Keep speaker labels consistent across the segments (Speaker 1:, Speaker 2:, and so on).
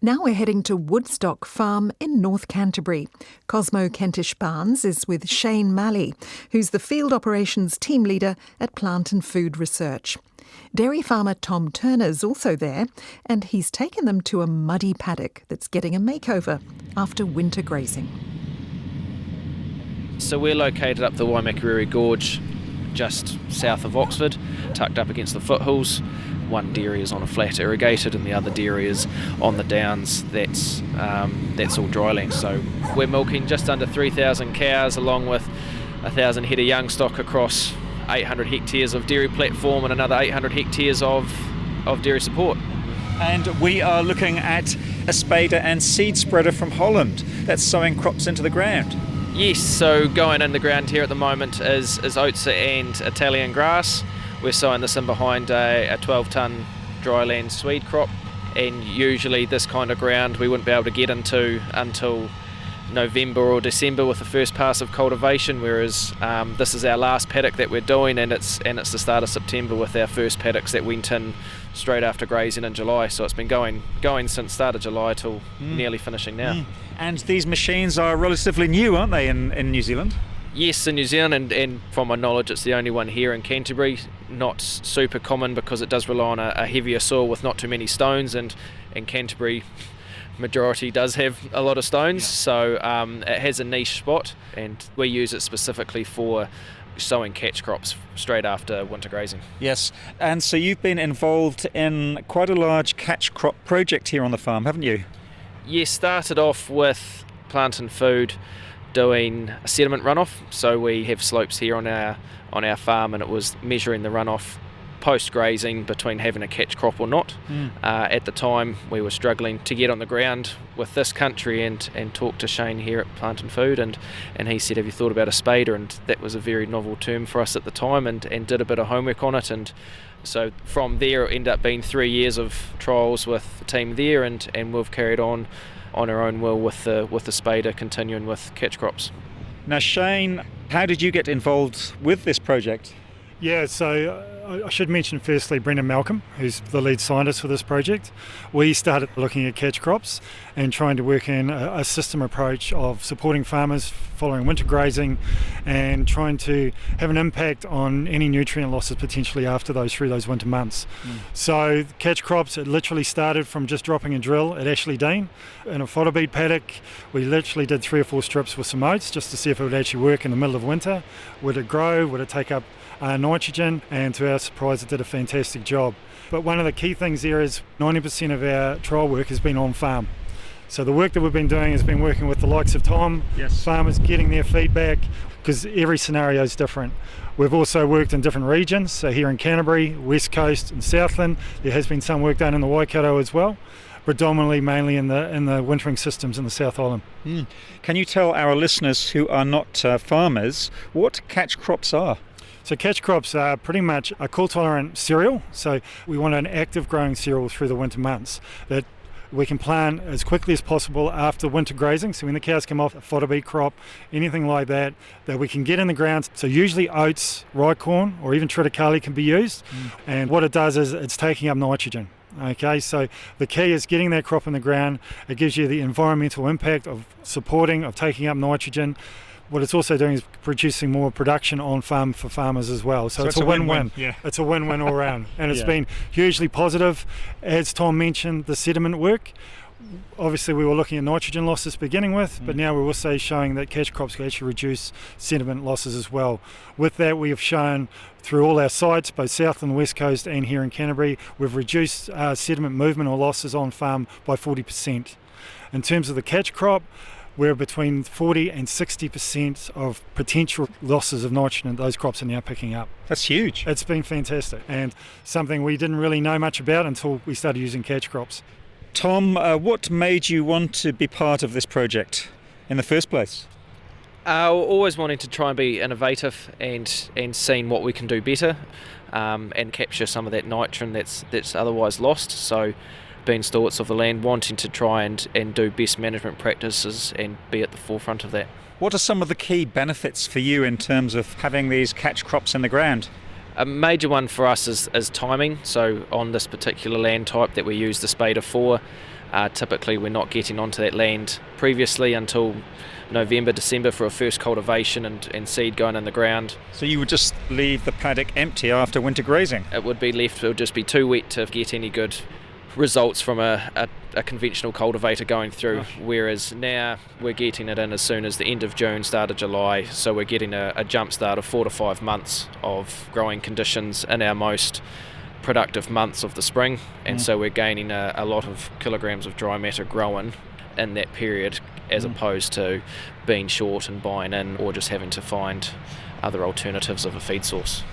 Speaker 1: Now we're heading to Woodstock Farm in North Canterbury. Cosmo Kentish Barnes is with Shane Malley, who's the Field Operations Team Leader at Plant and Food Research. Dairy farmer Tom Turner's also there, and he's taken them to a muddy paddock that's getting a makeover after winter grazing.
Speaker 2: So we're located up the Waimakariri Gorge, just south of Oxford, tucked up against the foothills. One dairy is on a flat irrigated and the other dairy is on the downs. That's all dryland. So we're milking just under 3,000 cows along with 1,000 head of young stock across 800 hectares of dairy platform and another 800 hectares of dairy support.
Speaker 3: And we are looking at a spader and seed spreader from Holland that's sowing crops into the ground.
Speaker 2: Yes, so going in the ground here at the moment is oats and Italian grass. We're sowing this in behind a 12-tonne dryland Swede crop, and usually this kind of ground we wouldn't be able to get into until November or December with the first pass of cultivation, whereas this is our last paddock that we're doing, and it's the start of September with our first paddocks that went in straight after grazing in July. So it's been going since start of July till nearly finishing now.
Speaker 3: And these machines are relatively new, aren't they, in New Zealand?
Speaker 2: Yes, in New Zealand, and from my knowledge it's the only one here in Canterbury. Not super common because it does rely on a heavier soil with not too many stones, and Canterbury majority does have a lot of stones, so it has a niche spot, and we use it specifically for sowing catch crops straight after winter grazing.
Speaker 3: Yes, and so you've been involved in quite a large catch crop project here on the farm, haven't you?
Speaker 2: Yes, started off with Plant and Food doing sediment runoff. So we have slopes here on our farm, and it was measuring the runoff post grazing between having a catch crop or not. At the time we were struggling to get on the ground with this country, and talked to Shane here at Plant and Food, and he said, have you thought about a spader? And that was a very novel term for us at the time, and did a bit of homework on it. And so from there it ended up being 3 years of trials with the team there, and we've carried on our own will with the spader, continuing with catch crops.
Speaker 3: Now Shane, how did you get involved with this project?
Speaker 4: Yeah, so I should mention firstly Brendan Malcolm, who's the lead scientist for this project. We started looking at catch crops and trying to work in a system approach of supporting farmers following winter grazing and trying to have an impact on any nutrient losses potentially through those winter months. So catch crops, it literally started from just dropping a drill at Ashley Dean in a fodder beet paddock. We literally did 3 or 4 strips with some oats just to see if it would actually work in the middle of winter. Would it grow? Would it take up nitrogen? And to our surprise it did a fantastic job. But one of the key things there is 90% of our trial work has been on farm. So the work that we've been doing has been working with the likes of Tom, farmers, getting their feedback, because every scenario is different. We've also worked in different regions, so here in Canterbury, West Coast and Southland. There has been some work done in the Waikato as well, predominantly mainly in the wintering systems in the South Island.
Speaker 3: Can you tell our listeners who are not farmers what catch crops are?
Speaker 4: So catch crops are pretty much a cool-tolerant cereal. So we want an active growing cereal through the winter months that we can plant as quickly as possible after winter grazing. So when the cows come off a fodder beet crop, anything like that we can get in the ground. So usually oats, rye corn, or even triticale can be used. And what it does is it's taking up nitrogen. Okay, so the key is getting that crop in the ground. It gives you the environmental impact of taking up nitrogen. What it's also doing is producing more production on farm for farmers as well. So it's a win-win. It's a win-win all around. And it's been hugely positive. As Tom mentioned, the sediment work. Obviously we were looking at nitrogen losses beginning with, but now we're also showing that catch crops can actually reduce sediment losses as well. With that, we have shown through all our sites, both south and the west coast and here in Canterbury, we've reduced sediment movement or losses on farm by 40%. In terms of the catch crop, we're between 40 and 60% of potential losses of nitrogen those crops are now picking up.
Speaker 3: That's huge.
Speaker 4: It's been fantastic, and something we didn't really know much about until we started using catch crops.
Speaker 3: Tom, what made you want to be part of this project in the first place?
Speaker 2: Always wanting to try and be innovative and seeing what we can do better, and capture some of that nitrogen that's otherwise lost. So being stewards of the land, wanting to try and do best management practices and be at the forefront of that.
Speaker 3: What are some of the key benefits for you in terms of having these catch crops in the ground?
Speaker 2: A major one for us is timing. So on this particular land type that we use the spader for, Typically we're not getting onto that land previously until November, December for a first cultivation and seed going in the ground.
Speaker 3: So you would just leave the paddock empty after winter grazing?
Speaker 2: It would be left, it would just be too wet to get any good results from a conventional cultivator going through.
Speaker 3: Gosh.
Speaker 2: Whereas now we're getting it in as soon as the end of June, start of July, so we're getting a jump start of 4 to 5 months of growing conditions in our most productive months of the spring, and so we're gaining a lot of kilograms of dry matter growing in that period, as opposed to being short and buying in or just having to find other alternatives of a feed source.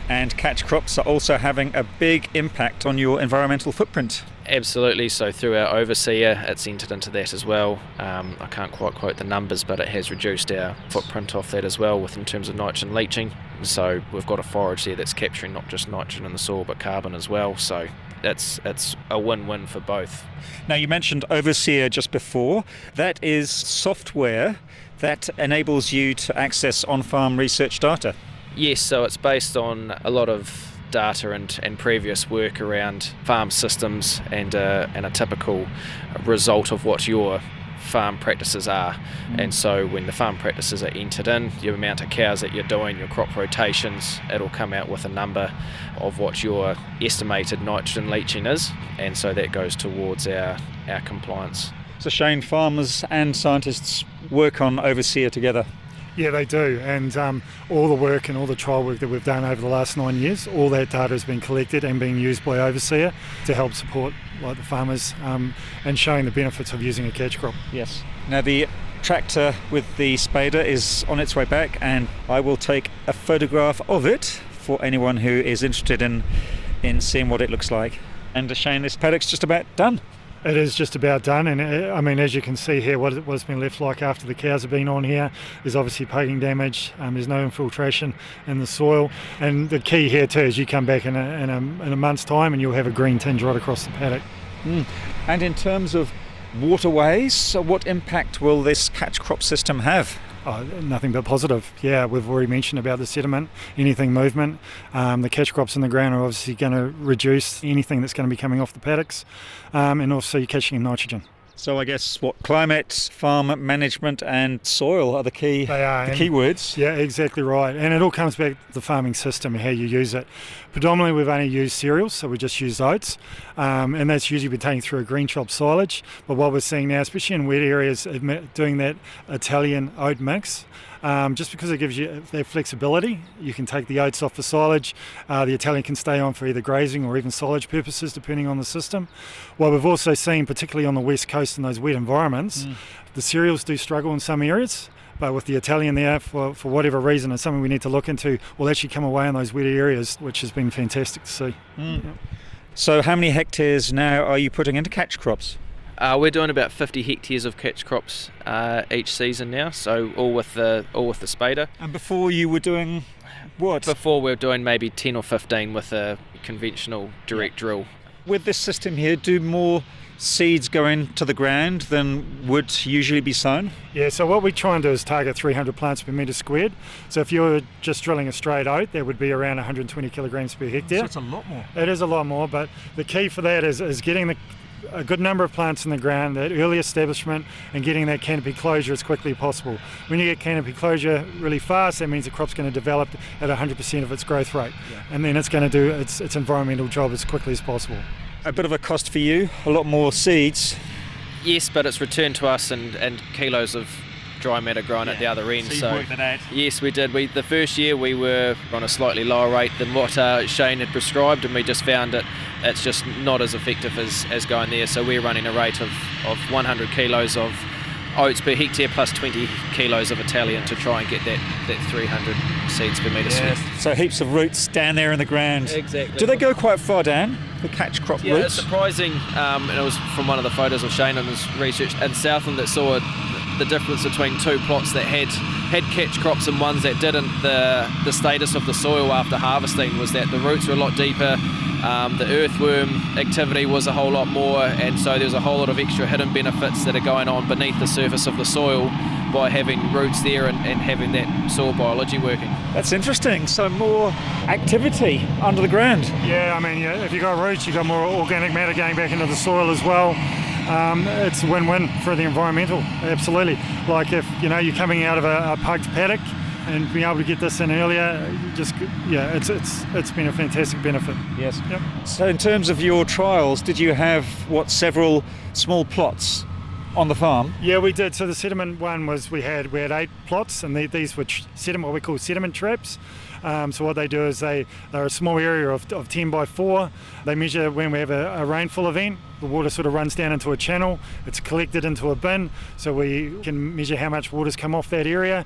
Speaker 3: And catch crops are also having a big impact on your environmental footprint.
Speaker 2: Absolutely, so through our overseer it's entered into that as well. I can't quite quote the numbers, but it has reduced our footprint off that as well in terms of nitrogen leaching. So we've got a forage there that's capturing not just nitrogen in the soil but carbon as well, so it's a win-win for both.
Speaker 3: Now, you mentioned Overseer just before. That is software that enables you to access on-farm research data.
Speaker 2: Yes, so it's based on a lot of data and previous work around farm systems and a typical result of what your farm practices are. And so when the farm practices are entered in, your amount of cows that you're doing, your crop rotations, it'll come out with a number of what your estimated nitrogen leaching is, and so that goes towards our compliance.
Speaker 3: So Shane, farmers and scientists work on Overseer together.
Speaker 4: Yeah, they do, and all the work and all the trial work that we've done over the last 9 years, all that data has been collected and being used by Overseer to help support the farmers and showing the benefits of using a catch crop.
Speaker 3: Yes. Now the tractor with the spader is on its way back, and I will take a photograph of it for anyone who is interested in seeing what it looks like. And Shane, this paddock's just about done.
Speaker 4: It is just about done, and I mean, as you can see here, what it's been left like after the cows have been on here, there's obviously poking damage, there's no infiltration in the soil, and the key here too is you come back in a month's time and you'll have a green tinge right across the paddock.
Speaker 3: And in terms of waterways, what impact will this catch crop system have?
Speaker 4: Oh, nothing but positive. Yeah, we've already mentioned about the sediment, anything movement. The catch crops in the ground are obviously going to reduce anything that's going to be coming off the paddocks, and also you're catching nitrogen.
Speaker 3: So I guess climate, farm management and soil are the key words.
Speaker 4: Yeah, exactly right. And it all comes back to the farming system and how you use it. Predominantly we've only used cereals, so we just use oats, and that's usually been taken through a green chop silage. But what we're seeing now, especially in wet areas, doing that Italian oat mix, just because it gives you that flexibility. You can take the oats off the silage, the Italian can stay on for either grazing or even silage purposes depending on the system. What we've also seen, particularly on the west coast in those wet environments, the cereals do struggle in some areas, but with the Italian there, for whatever reason, it's something we need to look into, will actually come away in those wet areas, which has been fantastic to see. Yeah.
Speaker 3: So how many hectares now are you putting into catch crops?
Speaker 2: We're doing about 50 hectares of catch crops each season now, so all with the spader.
Speaker 3: And before you were doing what?
Speaker 2: Before we were doing maybe 10 or 15 with a conventional direct drill.
Speaker 3: With this system here, do more seeds go into the ground than would usually be sown?
Speaker 4: Yeah, so what we try and do is target 300 plants per metre squared. So if you were just drilling a straight oat, that would be around 120 kilograms per hectare.
Speaker 3: So it's a lot more.
Speaker 4: It is a lot more, but the key for that is getting a good number of plants in the ground, that early establishment, and getting that canopy closure as quickly as possible. When you get canopy closure really fast, that means the crop's going to develop at 100% of its growth rate, and then it's going to do its environmental job as quickly as possible.
Speaker 3: A bit of a cost for you, a lot more seeds.
Speaker 2: Yes, but it's returned to us and kilos of dry matter grown at the other end.
Speaker 3: So you worked it out.
Speaker 2: Yes, we did. The first year we were on a slightly lower rate than what Shane had prescribed, and we just found it's just not as effective as going there. So we're running a rate of 100 kilos of oats per hectare plus 20 kilos of Italian to try and get that 300 seeds per metre square.
Speaker 3: So heaps of roots down there in the ground.
Speaker 2: Exactly.
Speaker 3: Do they go quite far down, the catch crop
Speaker 2: Yeah,
Speaker 3: roots?
Speaker 2: it's surprising, and it was from one of the photos of Shane and his research in Southland that saw the difference between two plots that had catch crops and ones that didn't. The status of the soil after harvesting was that the roots were a lot deeper, the earthworm activity was a whole lot more, and so there's a whole lot of extra hidden benefits that are going on beneath the surface of the soil by having roots there and having that soil biology working.
Speaker 3: That's interesting. So more activity under the ground.
Speaker 4: Yeah, I mean, if you've got roots, you've got more organic matter going back into the soil as well. it's a win-win for the environmental, absolutely. Like if you're coming out of a pugged paddock and being able to get this in earlier, it's been a fantastic benefit.
Speaker 3: Yes.
Speaker 4: Yep.
Speaker 3: So in terms of your trials, did you have several small plots on the farm?
Speaker 4: Yeah, we did. So the sediment one was we had 8 plots, and these were what we call sediment traps. So what they do is they're a small area of 10 by 4. They measure when we have a rainfall event. The water sort of runs down into a channel. It's collected into a bin, so we can measure how much water's come off that area.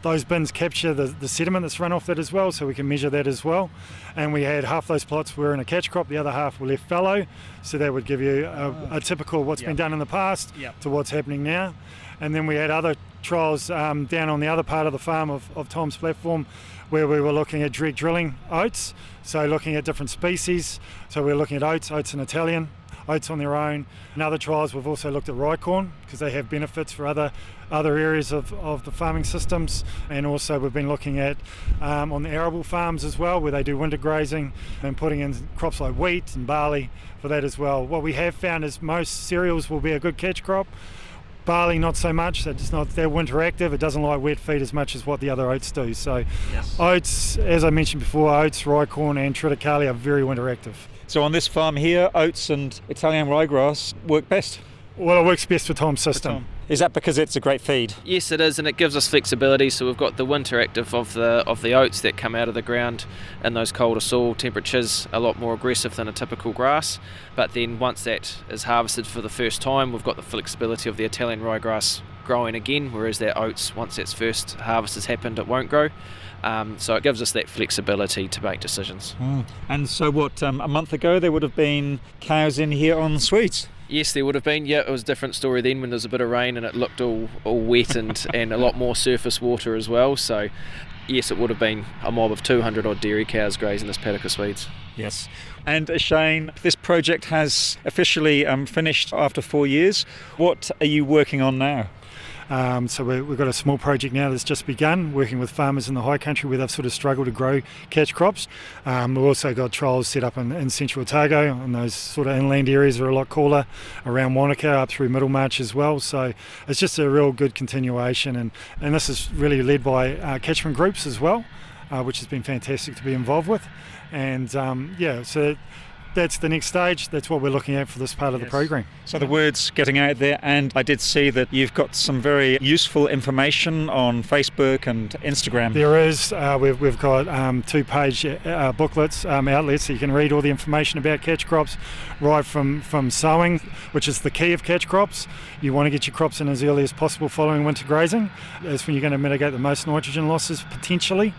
Speaker 4: Those bins capture the sediment that's run off that as well, so we can measure that as well. And we had half those plots were in a catch crop, the other half were left fallow, so that would give you a typical what's been done in the past to what's happening now. And then we had other trials down on the other part of the farm of Tom's platform, where we were looking at direct drilling oats, so looking at different species. So we were looking at oats and Italian, oats on their own. In other trials we've also looked at rye corn, because they have benefits for other areas of the farming systems. And also we've been looking at on the arable farms as well, where they do winter grazing and putting in crops like wheat and barley for that as well. What we have found is most cereals will be a good catch crop. Barley not so much, it's not that winter active. It doesn't like wet feed as much as what the other oats do. So oats, as I mentioned before, oats, rye corn and triticale are very winter active.
Speaker 3: So on this farm here, oats and Italian ryegrass work best?
Speaker 4: Well, it works best for Tom's system.
Speaker 3: Is that because it's a great feed?
Speaker 2: Yes, it is, and it gives us flexibility. So we've got the winter active of the oats that come out of the ground in those colder soil temperatures, a lot more aggressive than a typical grass. But then once that is harvested for the first time, we've got the flexibility of the Italian ryegrass growing again, whereas that oats, once its first harvest has happened, it won't grow. So it gives us that flexibility to make decisions.
Speaker 3: And so a month ago there would have been cows in here on sweets?
Speaker 2: Yes, there would have been. Yeah, it was a different story then when there was a bit of rain and it looked all wet and a lot more surface water as well. So yes, it would have been a mob of 200 odd dairy cows grazing this paddock of Swedes.
Speaker 3: Yes. And Shane, this project has officially finished after 4 years. What are you working on now?
Speaker 4: So we've got a small project now that's just begun, working with farmers in the high country where they've sort of struggled to grow catch crops. We've also got trials set up in central Otago, and those sort of inland areas are a lot cooler, around Wanaka up through Middlemarch as well. So it's just a real good continuation, and this is really led by catchment groups as well, which has been fantastic to be involved with. And so that's the next stage. That's what we're looking at for this part of the program.
Speaker 3: So the word's getting out there, and I did see that you've got some very useful information on Facebook and Instagram.
Speaker 4: There is. We've got 2-page booklets, outlets, so you can read all the information about catch crops, right from sowing, which is the key of catch crops. You want to get your crops in as early as possible following winter grazing. That's when you're going to mitigate the most nitrogen losses potentially.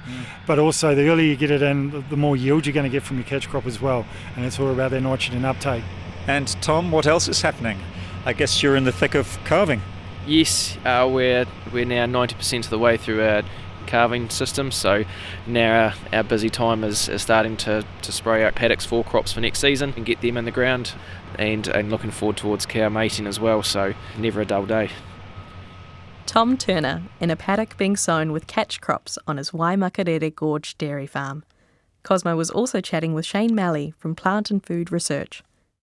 Speaker 4: But also the earlier you get it in, the more yield you're going to get from your catch crop as well. And it's all about their nitrogen uptake.
Speaker 3: And Tom, what else is happening? I guess you're in the thick of calving.
Speaker 2: Yes, we're now 90% of the way through our calving system, so now our busy time is starting to spray out paddocks for crops for next season and get them in the ground, and looking forward towards cow mating as well, so never a dull day.
Speaker 5: Tom Turner in a paddock being sown with catch crops on his Waimakarere Gorge dairy farm. Cosmo was also chatting with Shane Malley from Plant and Food Research.